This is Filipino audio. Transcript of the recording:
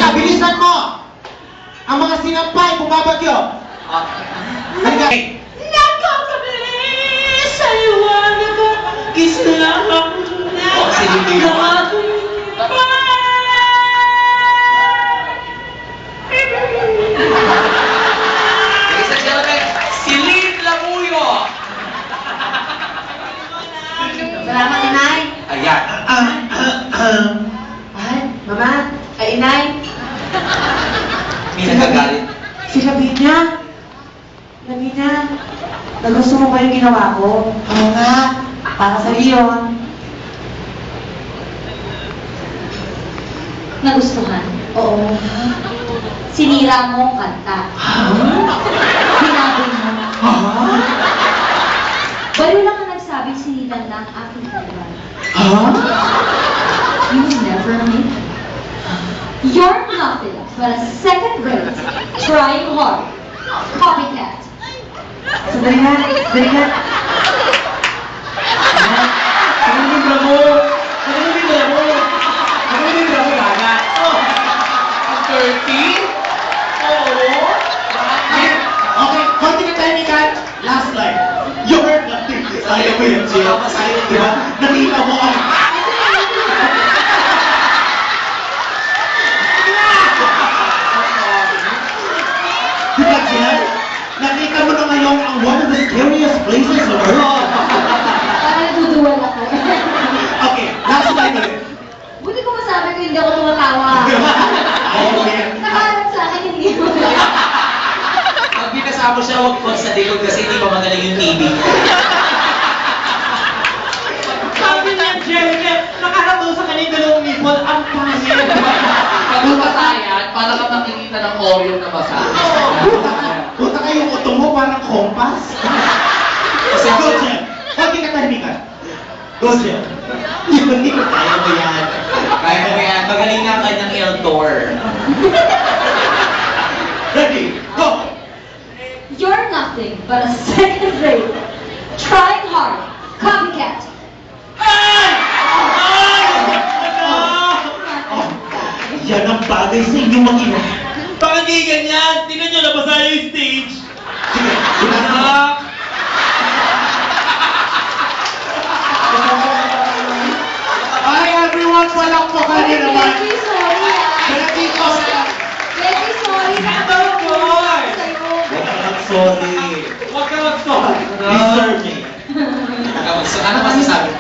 Halika, bilisan mo! Ang mga sinampay, bumabagyo! Halika! Nakakabilis sa liwanag at kislang Silipin mo. Silip Lamuyo! Salamat, Inay. Ayan. Ay, Mama. Ay, Inay. May nagagalit. Si Lavinia. Lavinia, nagusto mo ba yung ginawa ko? Oo nga. Para sa iyo. Nagustuhan? Oo. Sinira mo ang kanta. Sinabi mo. Baliw lang ang nagsabing sinilan na ang aking kanta. You never make it. You're nothing but a second-rate, trying hard, copycat. Sandali nga. Sandali nga. Ano yung bravo? Ano yung bravo? Ano yung bravo, Gaga? Ang 30? Oo. Okay, konti na tayo, Mikan. Last line. You heard nothing. Ayaw mo yan, Jill. Ayaw, di ba? Nakita mo ang... Di ba, Jill? Nakita mo na ngayon ang one of the scariest places on earth. Parang naduduwala ka. Okay, last line ulit. Buti ko masabi ko hindi ako tumatawa. Okay. Nakaharap sa akin, hindi ko. Pag binasama siya, huwag ko sa likod kasi hindi pa magaling yung TV. Sabi niya, Jerry, nakaharap daw sa kanina dalawang nipol, ang pangit. Pag lumatayan, para ka makikita ng Oreo na basa. Punta kayo uto mo parang kompas. Kasi go, Jeff. Huwag ikatahimikan. Go, Jeff. Hindi ko kaya mo yan. Kaya mo yan, magaling nga ang kanyang El-Tor. Ready, go! You're nothing but a second-rate, trying hard, copycat. Yan ang bagay sa inyo mag-ina. Bakit hindi ganyan? Tingnan nyo, nabasa yung stage. Sige, binasa mo. Hi everyone, palakpakan niyo naman. Very sorry, Ready, go, Jeff. Very sorry. Of course! Sa'yo. Huwag ka mag-sorry. Huwag ka mag-stop. Deserve me. Ano masasabi?